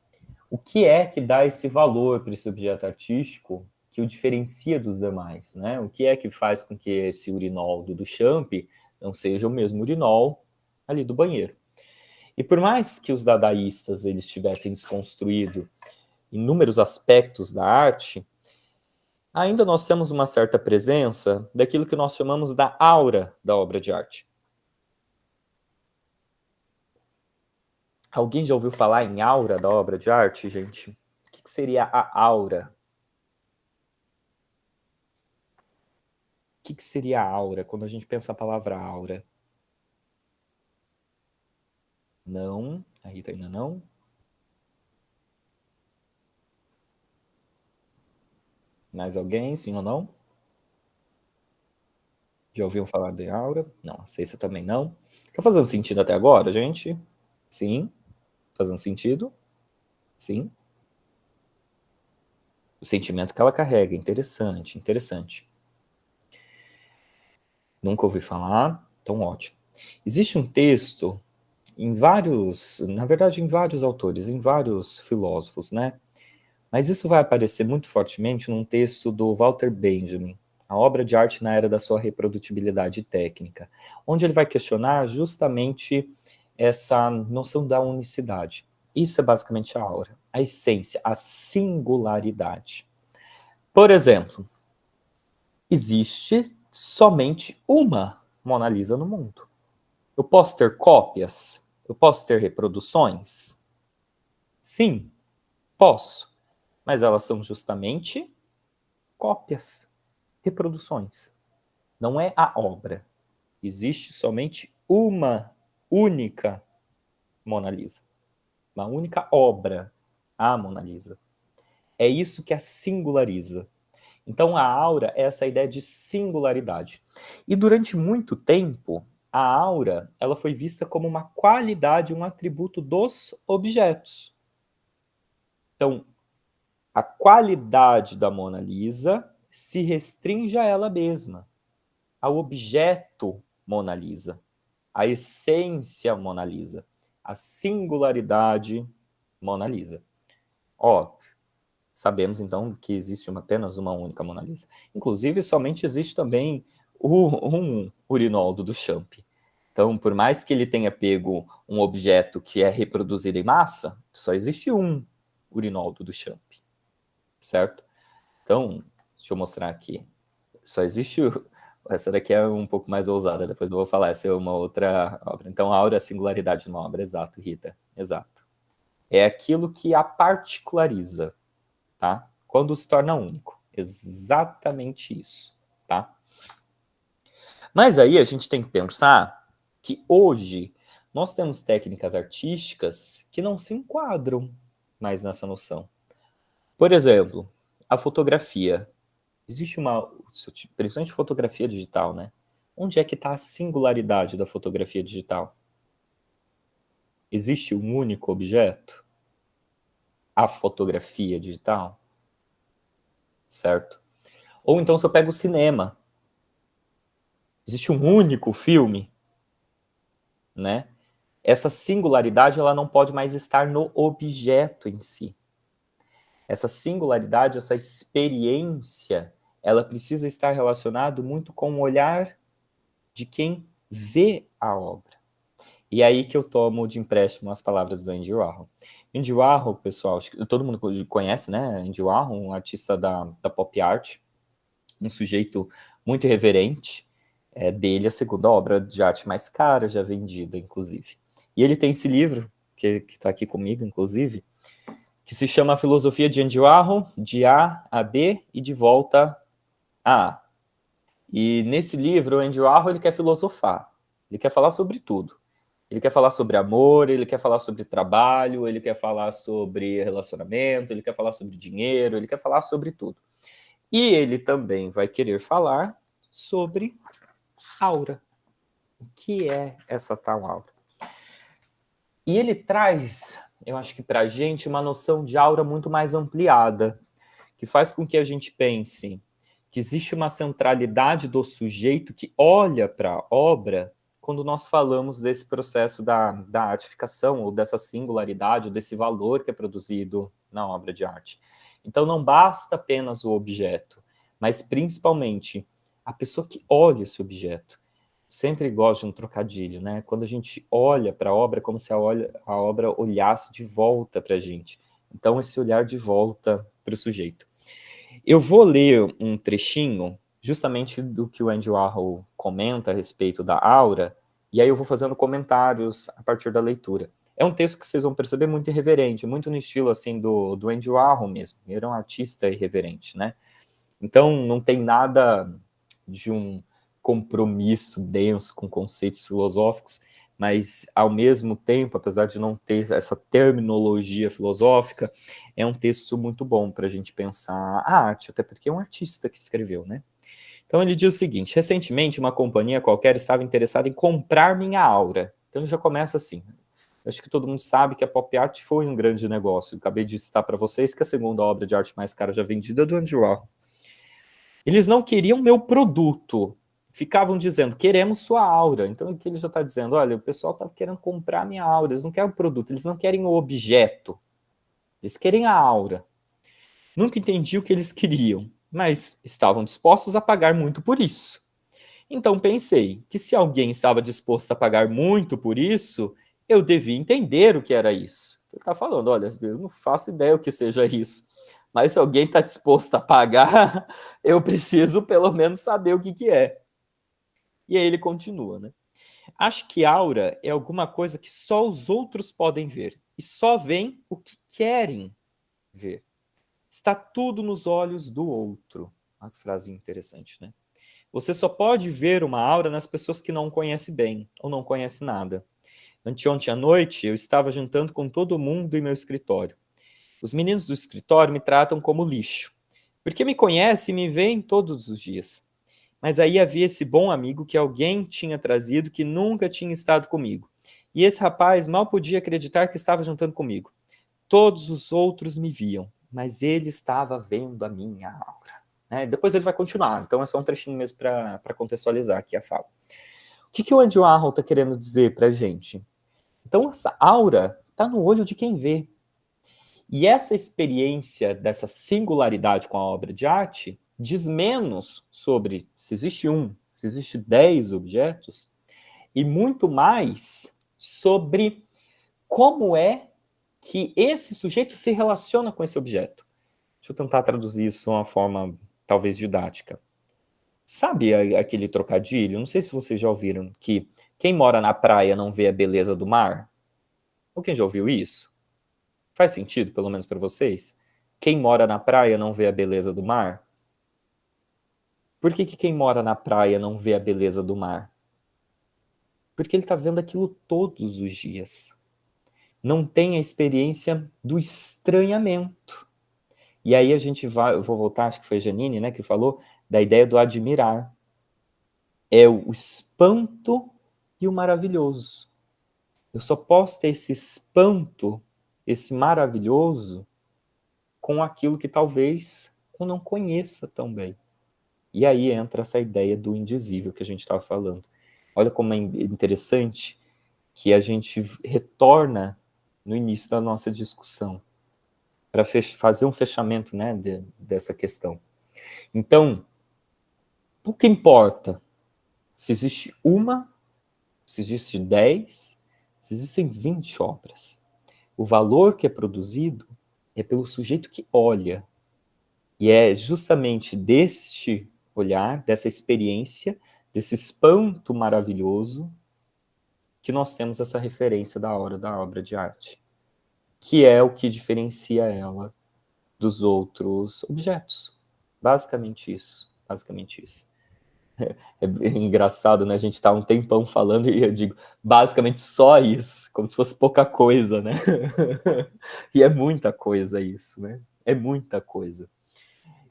o que é que dá esse valor para esse objeto artístico que o diferencia dos demais, né? O que é que faz com que esse urinol do Duchamp não seja o mesmo urinol ali do banheiro. E por mais que os dadaístas eles tivessem desconstruído inúmeros aspectos da arte, ainda nós temos uma certa presença daquilo que nós chamamos da aura da obra de arte. Alguém já ouviu falar em aura da obra de arte, gente? O que seria a aura? O que seria a aura, quando a gente pensa a palavra aura? Não, a Rita ainda não. Mais alguém, sim ou não? Já ouviram falar de aura? Não, a Cessa também não. Tá fazendo sentido até agora, gente? Sim. Fazendo sentido? Sim. O sentimento que ela carrega, interessante, interessante. Nunca ouvi falar, então ótimo. Existe um texto em vários, na verdade em vários autores, em vários filósofos, né? Mas isso vai aparecer muito fortemente num texto do Walter Benjamin, A Obra de Arte na Era da Sua Reprodutibilidade Técnica, onde ele vai questionar justamente essa noção da unicidade. Isso é basicamente a aura, a essência, a singularidade. Por exemplo, existe somente uma Mona Lisa no mundo. Eu posso ter cópias? Eu posso ter reproduções? Sim, posso. Mas elas são justamente cópias, reproduções. Não é a obra. Existe somente uma única Mona Lisa. Uma única obra, a Mona Lisa. É isso que a singulariza. Então a aura é essa ideia de singularidade. E durante muito tempo, a aura ela foi vista como uma qualidade, um atributo dos objetos. Então, a qualidade da Mona Lisa se restringe a ela mesma, ao objeto Mona Lisa, à essência Mona Lisa, à singularidade Mona Lisa. Óbvio, sabemos então que existe apenas uma única Mona Lisa. Inclusive, somente existe também um urinol do Duchamp. Então, por mais que ele tenha pego um objeto que é reproduzido em massa, só existe um urinol do Duchamp. Certo? Então, deixa eu mostrar aqui. Só existe... Essa daqui é um pouco mais ousada, depois eu vou falar, essa é uma outra obra. Então, a aura é a singularidade de uma obra, exato, Rita, exato. É aquilo que a particulariza, tá? Quando se torna único. Exatamente isso, tá? Mas aí a gente tem que pensar que hoje nós temos técnicas artísticas que não se enquadram mais nessa noção. Por exemplo, a fotografia. Existe uma, principalmente fotografia digital, né? Onde é que está a singularidade da fotografia digital? Existe um único objeto? A fotografia digital? Certo? Ou então se eu pego o cinema. Existe um único filme? Né? essa singularidade ela não pode mais estar no objeto em si. Essa singularidade, essa experiência, ela precisa estar relacionada muito com o olhar de quem vê a obra. E aí que eu tomo de empréstimo as palavras do Andy Warhol. Andy Warhol, pessoal, todo mundo conhece, né? Andy Warhol, um artista da pop art, um sujeito muito irreverente, dele a segunda obra de arte mais cara já vendida, inclusive. E ele tem esse livro, que está aqui comigo, inclusive, que se chama A Filosofia de Andy Warhol, de A a B e de volta a A. E nesse livro, o Andy Warhol ele quer filosofar, ele quer falar sobre tudo. Ele quer falar sobre amor, ele quer falar sobre trabalho, ele quer falar sobre relacionamento, ele quer falar sobre dinheiro, ele quer falar sobre tudo. E ele também vai querer falar sobre aura. O que é essa tal aura? E ele traz, eu acho que para a gente, uma noção de aura muito mais ampliada, que faz com que a gente pense que existe uma centralidade do sujeito que olha para a obra quando nós falamos desse processo da artificação, ou dessa singularidade, ou desse valor que é produzido na obra de arte. Então não basta apenas o objeto, mas principalmente a pessoa que olha esse objeto. Sempre gosto de um trocadilho, né? Quando a gente olha para a obra, é como se a obra olhasse de volta para a gente. Então, esse olhar de volta para o sujeito. Eu vou ler um trechinho, justamente do que o Andy Warhol comenta a respeito da aura, e aí eu vou fazendo comentários a partir da leitura. É um texto que vocês vão perceber muito irreverente, muito no estilo, assim, do Andy Warhol mesmo. Ele era um artista irreverente, né? Então, não tem nada de um compromisso denso com conceitos filosóficos, mas, ao mesmo tempo, apesar de não ter essa terminologia filosófica, é um texto muito bom para a gente pensar a arte, até porque é um artista que escreveu, né? Então, ele diz o seguinte: recentemente, uma companhia qualquer estava interessada em comprar minha aura. Então, ele já começa assim. Eu acho que todo mundo sabe que a pop art foi um grande negócio. Eu acabei de citar para vocês que a segunda obra de arte mais cara já vendida é do Andy Warhol. Eles não queriam meu produto, ficavam dizendo, queremos sua aura. Então, o que ele já está dizendo? Olha, o pessoal está querendo comprar minha aura, eles não querem o produto, eles não querem o objeto, eles querem a aura. Nunca entendi o que eles queriam, mas estavam dispostos a pagar muito por isso. Então, pensei que se alguém estava disposto a pagar muito por isso, eu devia entender o que era isso. Ele está falando, olha, eu não faço ideia o que seja isso. Mas se alguém está disposto a pagar, eu preciso pelo menos saber o que é. E aí ele continua, né? Acho que aura é alguma coisa que só os outros podem ver. E só veem o que querem ver. Está tudo nos olhos do outro. Uma frase interessante, né? Você só pode ver uma aura nas pessoas que não conhece bem, ou não conhece nada. Anteontem à noite, eu estava jantando com todo mundo em meu escritório. Os meninos do escritório me tratam como lixo, porque me conhecem e me veem todos os dias. Mas aí havia esse bom amigo que alguém tinha trazido que nunca tinha estado comigo. E esse rapaz mal podia acreditar que estava jantando comigo. Todos os outros me viam, mas ele estava vendo a minha aura. Depois ele vai continuar, então é só um trechinho mesmo para contextualizar aqui a fala. O que o Andy Warhol está querendo dizer para a gente? Então essa aura está no olho de quem vê. E essa experiência dessa singularidade com a obra de arte diz menos sobre se existe se existe 10 objetos, e muito mais sobre como é que esse sujeito se relaciona com esse objeto. Deixa eu tentar traduzir isso de uma forma talvez didática. Sabe aquele trocadilho? Não sei se vocês já ouviram que quem mora na praia não vê a beleza do mar? Ou quem já ouviu isso? Faz sentido, pelo menos para vocês? Quem mora na praia não vê a beleza do mar? Por que quem mora na praia não vê a beleza do mar? Porque ele está vendo aquilo todos os dias. Não tem a experiência do estranhamento. E aí a gente vai, eu vou voltar, acho que foi a Janine, né, que falou da ideia do admirar. É o espanto e o maravilhoso. Eu só posso ter esse espanto, esse maravilhoso, com aquilo que talvez eu não conheça tão bem. E aí entra essa ideia do indizível que a gente estava falando. Olha como é interessante que a gente retorna no início da nossa discussão, para fazer um fechamento, né, dessa questão. Então, o que importa? Se existe uma, se existe 10, se existem 20 obras. O valor que é produzido é pelo sujeito que olha. E é justamente deste olhar, dessa experiência, desse espanto maravilhoso, que nós temos essa referência da obra de arte, que é o que diferencia ela dos outros objetos. Basicamente isso. Basicamente isso. É engraçado, né? A gente tá um tempão falando e eu digo, basicamente só isso, como se fosse pouca coisa, né? E é muita coisa isso, né? É muita coisa.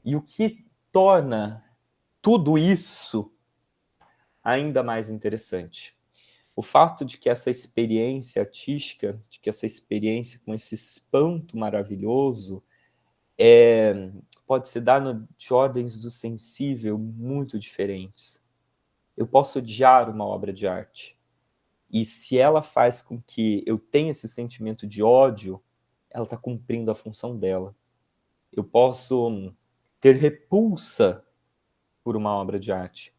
E o que torna tudo isso ainda mais interessante? O fato de que essa experiência artística, de que essa experiência com esse espanto maravilhoso, pode se dar de ordens do sensível muito diferentes. Eu posso odiar uma obra de arte, e se ela faz com que eu tenha esse sentimento de ódio, ela está cumprindo a função dela. Eu posso ter repulsa por uma obra de arte,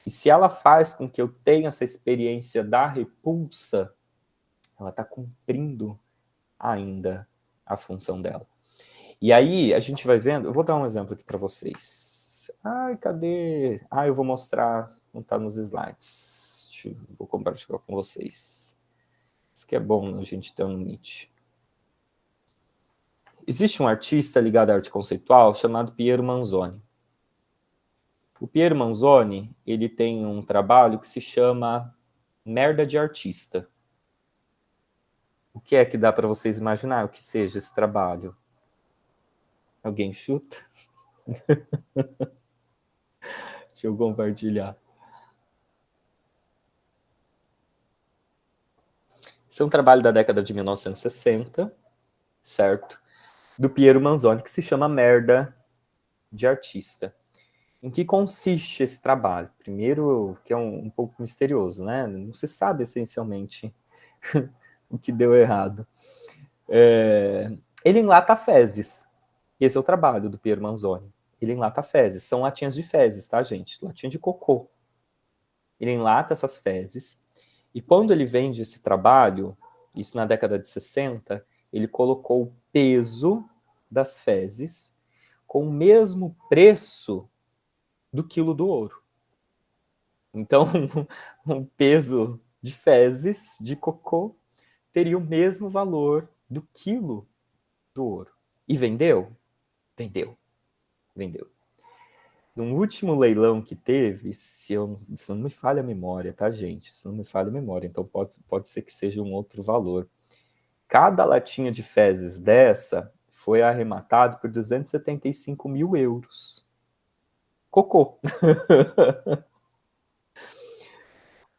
e se ela faz com que eu tenha essa experiência da repulsa, ela está cumprindo ainda a função dela. E aí a gente vai vendo, eu vou dar um exemplo aqui para vocês. Ai, cadê? Eu vou mostrar, não está nos slides. Vou compartilhar com vocês. Isso que é bom a gente ter um limite. Existe um artista ligado à arte conceitual chamado Piero Manzoni. O Piero Manzoni, ele tem um trabalho que se chama Merda de Artista. O que é que dá para vocês imaginar o que seja esse trabalho? Alguém chuta? Deixa eu compartilhar. Esse é um trabalho da década de 1960, certo? Do Piero Manzoni, que se chama Merda de Artista. Em que consiste esse trabalho? Primeiro, que é um pouco misterioso, né? Não se sabe essencialmente o que deu errado. Ele enlata fezes. Esse é o trabalho do Piero Manzoni. Ele enlata fezes. São latinhas de fezes, tá, gente? Latinha de cocô. Ele enlata essas fezes. E quando ele vende esse trabalho, isso na década de 60, ele colocou o peso das fezes com o mesmo preço do quilo do ouro. Então, um peso de fezes, de cocô, teria o mesmo valor do quilo do ouro. E vendeu? Vendeu. No último leilão que teve, se não me falha a memória, tá, gente? Se não me falha a memória, então pode ser que seja um outro valor. Cada latinha de fezes dessa foi arrematado por 275 mil euros. Cocô.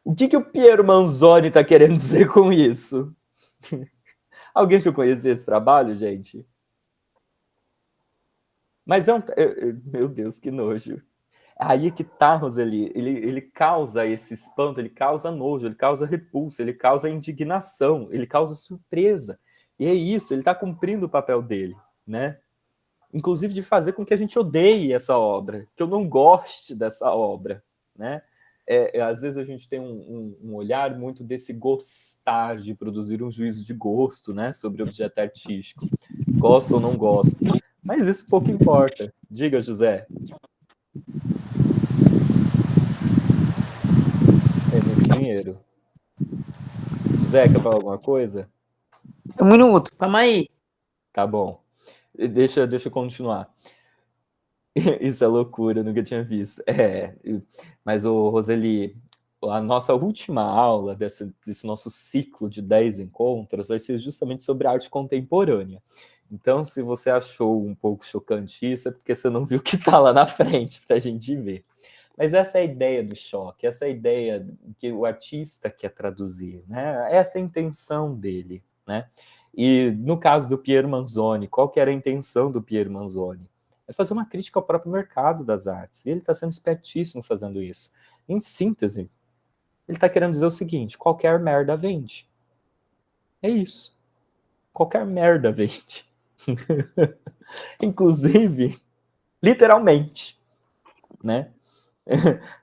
O que o Piero Manzoni está querendo dizer com isso? Alguém já conhecia esse trabalho, gente? Mas meu Deus, que nojo. Aí que tá, Roseli, ele causa esse espanto, ele causa nojo, ele causa repulsa, ele causa indignação, ele causa surpresa. E é isso, ele está cumprindo o papel dele, né? Inclusive de fazer com que a gente odeie essa obra, que eu não goste dessa obra, né? Às vezes a gente tem um olhar muito desse gostar, de produzir um juízo de gosto, né, sobre o objeto artístico. Gosto ou não gosto. Mas isso pouco importa. Diga, José. É muito dinheiro. José, quer falar alguma coisa? Um minuto, calma aí. Tá bom. Deixa eu continuar. Isso é loucura, eu nunca tinha visto. Mas, Roseli, a nossa última aula desse nosso ciclo de 10 encontros vai ser justamente sobre arte contemporânea. Então, se você achou um pouco chocante isso, é porque você não viu o que está lá na frente para a gente ver. Mas essa é a ideia do choque, essa é a ideia que o artista quer traduzir, né? Essa é a intenção dele, né? E no caso do Piero Manzoni, qual que era a intenção do Piero Manzoni? É fazer uma crítica ao próprio mercado das artes. E ele está sendo espertíssimo fazendo isso. Em síntese, ele está querendo dizer o seguinte: qualquer merda vende. É isso. Qualquer merda vende. Inclusive, literalmente, né?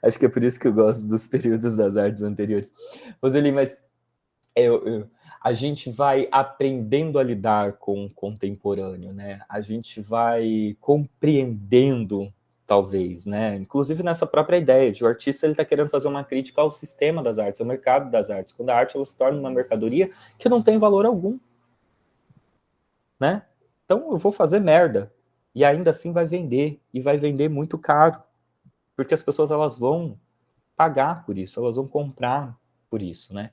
Acho que é por isso que eu gosto dos períodos das artes anteriores. Roseli, mas a gente vai aprendendo a lidar com o contemporâneo, né? A gente vai compreendendo, talvez, né? Inclusive nessa própria ideia de o artista ele está querendo fazer uma crítica ao sistema das artes, ao mercado das artes, quando a arte ela se torna uma mercadoria que não tem valor algum, né? Então eu vou fazer merda e ainda assim vai vender e vai vender muito caro, porque as pessoas elas vão pagar por isso, elas vão comprar por isso, né?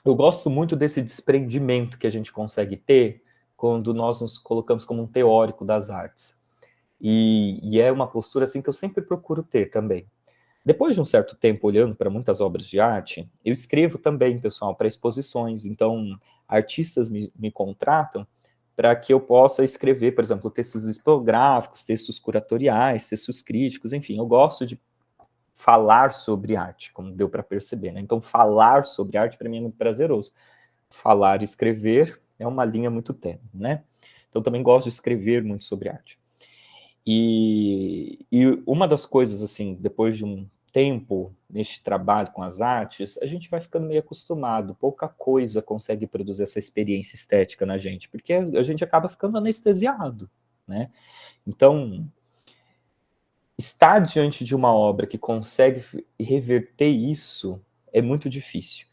Eu gosto muito desse desprendimento que a gente consegue ter quando nós nos colocamos como um teórico das artes. E é uma postura assim que eu sempre procuro ter também. Depois de um certo tempo olhando para muitas obras de arte, eu escrevo também, pessoal, para exposições. Então, artistas me contratam para que eu possa escrever, por exemplo, textos expográficos, textos curatoriais, textos críticos, enfim, eu gosto de falar sobre arte, como deu para perceber, né? Então, falar sobre arte para mim é muito prazeroso. Falar e escrever é uma linha muito tênue, né? Então, também gosto de escrever muito sobre arte. E uma das coisas, assim, depois de um tempo neste trabalho com as artes, a gente vai ficando meio acostumado, pouca coisa consegue produzir essa experiência estética na gente, porque a gente acaba ficando anestesiado, né? Então, estar diante de uma obra que consegue reverter isso é muito difícil.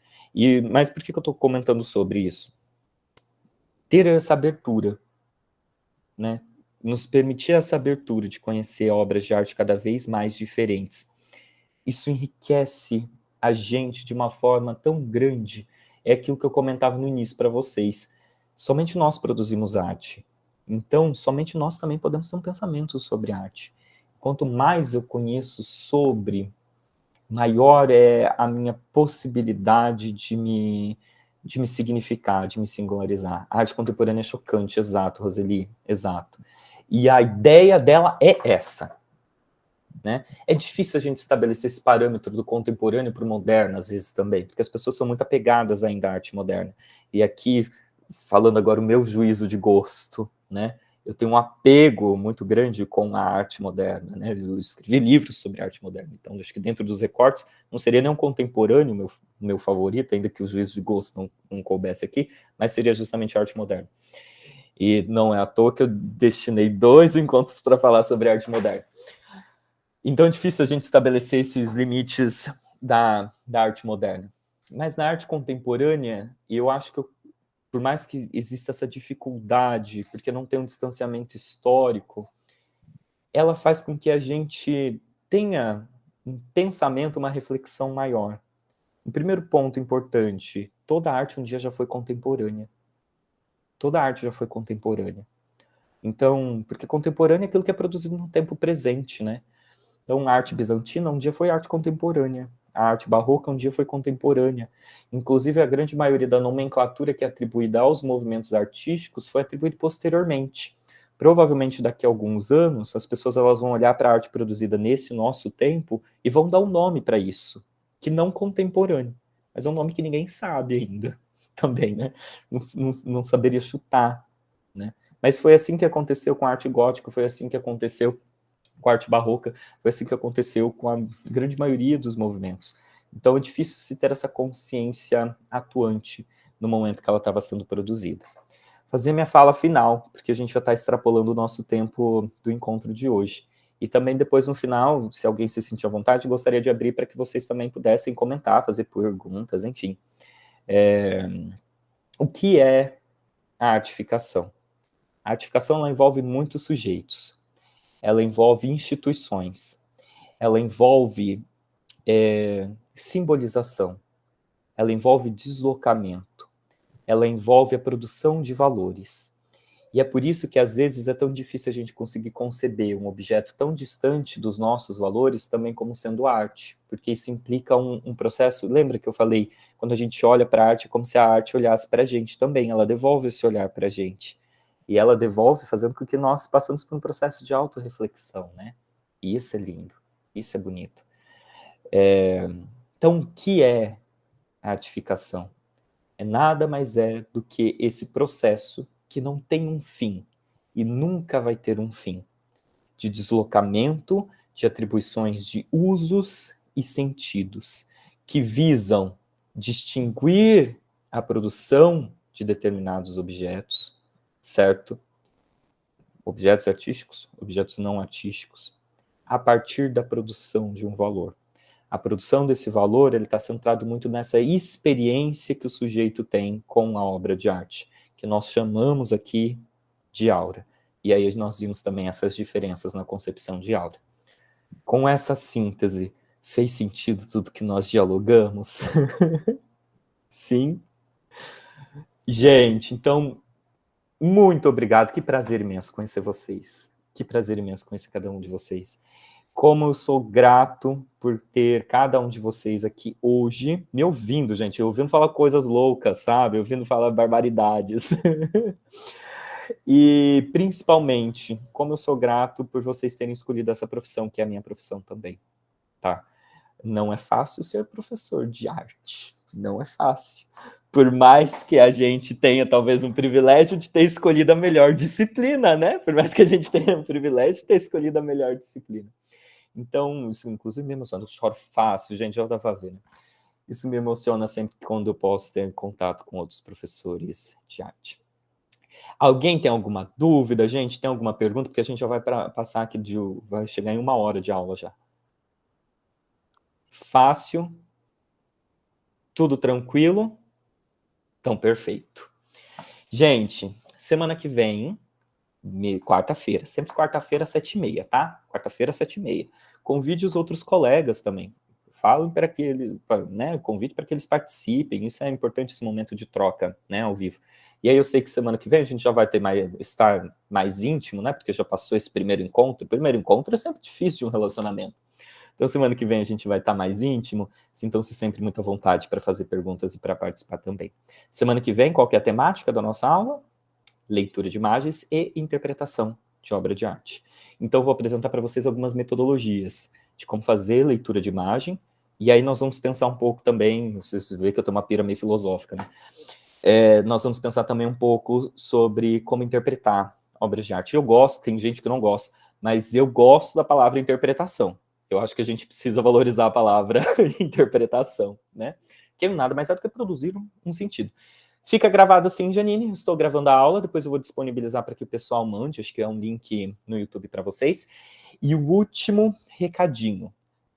Mas por que eu estou comentando sobre isso? Ter essa abertura, né? Nos permitir essa abertura de conhecer obras de arte cada vez mais diferentes. Isso enriquece a gente de uma forma tão grande. É aquilo que eu comentava no início para vocês. Somente nós produzimos arte. Então, somente nós também podemos ter um pensamento sobre arte. Quanto mais eu conheço sobre, maior é a minha possibilidade de me significar, de me singularizar. A arte contemporânea é chocante, exato, Roseli, exato. E a ideia dela é essa. Né? É difícil a gente estabelecer esse parâmetro do contemporâneo para o moderno, às vezes também, porque as pessoas são muito apegadas ainda à arte moderna. E aqui, falando agora o meu juízo de gosto, né? Eu tenho um apego muito grande com a arte moderna, né? Eu escrevi livros sobre arte moderna, então acho que dentro dos recortes não seria nem um contemporâneo meu favorito, ainda que o juízo de gosto não coubesse aqui, mas seria justamente a arte moderna. E não é à toa que eu destinei 2 encontros para falar sobre arte moderna. Então é difícil a gente estabelecer esses limites da arte moderna. Mas na arte contemporânea, eu acho que, por mais que exista essa dificuldade, porque não tem um distanciamento histórico, ela faz com que a gente tenha um pensamento, uma reflexão maior. O primeiro ponto importante, toda arte um dia já foi contemporânea. Toda arte já foi contemporânea. Então, porque contemporânea é aquilo que é produzido no tempo presente, né? Então, a arte bizantina um dia foi arte contemporânea. A arte barroca um dia foi contemporânea. Inclusive, a grande maioria da nomenclatura que é atribuída aos movimentos artísticos foi atribuída posteriormente. Provavelmente, daqui a alguns anos, as pessoas elas vão olhar para a arte produzida nesse nosso tempo e vão dar um nome para isso, que não contemporâneo. Mas é um nome que ninguém sabe ainda, também, né? Não saberia chutar, né? Mas foi assim que aconteceu com a arte gótica, foi assim que aconteceu com a arte barroca, foi assim que aconteceu com a grande maioria dos movimentos. Então é difícil se ter essa consciência atuante no momento que ela estava sendo produzida. Fazer minha fala final, porque a gente já está extrapolando o nosso tempo do encontro de hoje. E também depois no final, se alguém se sentir à vontade, gostaria de abrir para que vocês também pudessem comentar, fazer perguntas, enfim. O que é a artificação? A artificação ela envolve muitos sujeitos. Ela envolve instituições, ela envolve simbolização, ela envolve deslocamento, ela envolve a produção de valores. E é por isso que às vezes é tão difícil a gente conseguir conceber um objeto tão distante dos nossos valores também como sendo arte, porque isso implica um processo. Lembra que eu falei, quando a gente olha para a arte, é como se a arte olhasse para a gente também, ela devolve esse olhar para a gente. E ela devolve fazendo com que nós passamos por um processo de autorreflexão, né? E isso é lindo, isso é bonito. Então, o que é a artificação? nada mais do que esse processo que não tem um fim e nunca vai ter um fim, de deslocamento de atribuições de usos e sentidos, que visam distinguir a produção de determinados objetos, certo? Objetos artísticos, objetos não artísticos, a partir da produção de um valor. A produção desse valor ele está centrado muito nessa experiência que o sujeito tem com a obra de arte, que nós chamamos aqui de aura. E aí nós vimos também essas diferenças na concepção de aura. Com essa síntese, fez sentido tudo que nós dialogamos? Sim? Gente, então, muito obrigado. Que prazer imenso conhecer vocês. Que prazer imenso conhecer cada um de vocês. Como eu sou grato por ter cada um de vocês aqui hoje, me ouvindo, gente, ouvindo falar coisas loucas, sabe? Ouvindo falar barbaridades. E, principalmente, como eu sou grato por vocês terem escolhido essa profissão, que é a minha profissão também, tá? Não é fácil ser professor de arte. Não é fácil. Por mais que a gente tenha, talvez, um privilégio de ter escolhido a melhor disciplina, né? Por mais que a gente tenha um privilégio de ter escolhido a melhor disciplina. Então, isso inclusive me emociona. Eu choro fácil, gente, já estava vendo. Isso me emociona sempre quando eu posso ter contato com outros professores de arte. Alguém tem alguma dúvida, gente? Tem alguma pergunta? Porque a gente já vai passar aqui, vai chegar em 1 hora de aula já. Fácil? Tudo tranquilo? Então, perfeito. Gente, semana que vem, quarta-feira, sempre quarta-feira, 7h30, tá? Quarta-feira, 7h30. Convide os outros colegas também. Falem para que eles, né? Convide para que eles participem. Isso é importante, esse momento de troca, né? Ao vivo. E aí eu sei que semana que vem a gente já vai ter estar mais íntimo, né? Porque já passou esse primeiro encontro. O primeiro encontro é sempre difícil de um relacionamento. Então, semana que vem a gente vai estar mais íntimo, sintam-se sempre muito à vontade para fazer perguntas e para participar também. Semana que vem, qual que é a temática da nossa aula? Leitura de imagens e interpretação de obra de arte. Então, eu vou apresentar para vocês algumas metodologias de como fazer leitura de imagem, e aí nós vamos pensar um pouco também, vocês veem que eu tenho uma pira meio filosófica, né? Nós vamos pensar também um pouco sobre como interpretar obras de arte. Eu gosto, tem gente que não gosta, mas eu gosto da palavra interpretação. Eu acho que a gente precisa valorizar a palavra interpretação, né? Que nada mais é do que produzir um sentido. Fica gravado assim, Janine, estou gravando a aula, depois eu vou disponibilizar para que o pessoal mande, acho que é um link no YouTube para vocês. E o último recadinho,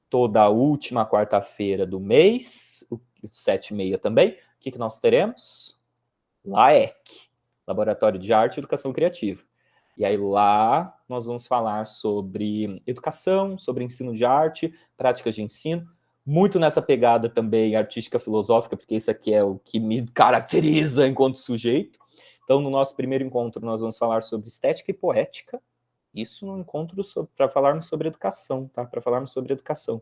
toda última quarta-feira do mês, 7h30 também, o que nós teremos? LAEC, Laboratório de Arte e Educação Criativa. E aí lá nós vamos falar sobre educação, sobre ensino de arte, práticas de ensino, muito nessa pegada também artística filosófica, porque isso aqui é o que me caracteriza enquanto sujeito. Então, no nosso primeiro encontro, nós vamos falar sobre estética e poética, isso no encontro para falarmos sobre educação, tá? Para falarmos sobre educação.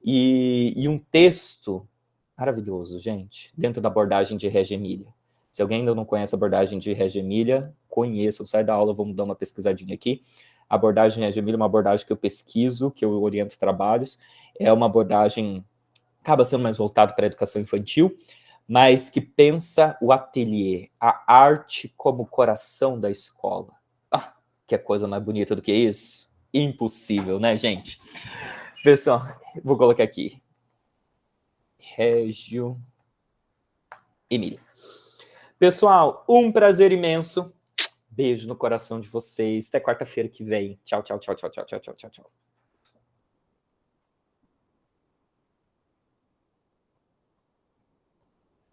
E um texto maravilhoso, gente, dentro da abordagem de Reggio Emília. Se alguém ainda não conhece a abordagem de Reggio Emília, conheça, sai da aula, vamos dar uma pesquisadinha aqui. A abordagem de Reggio Emília é uma abordagem que eu pesquiso, que eu oriento trabalhos, é uma abordagem, acaba sendo mais voltado para a educação infantil, mas que pensa o ateliê, a arte como coração da escola. Ah, que coisa mais bonita do que isso? Impossível, né, gente? Pessoal, vou colocar aqui. Reggio Emília. Pessoal, um prazer imenso. Beijo no coração de vocês. Até quarta-feira que vem. Tchau, tchau, tchau, tchau, tchau, tchau, tchau, tchau.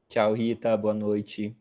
Tchau, Rita. Boa noite.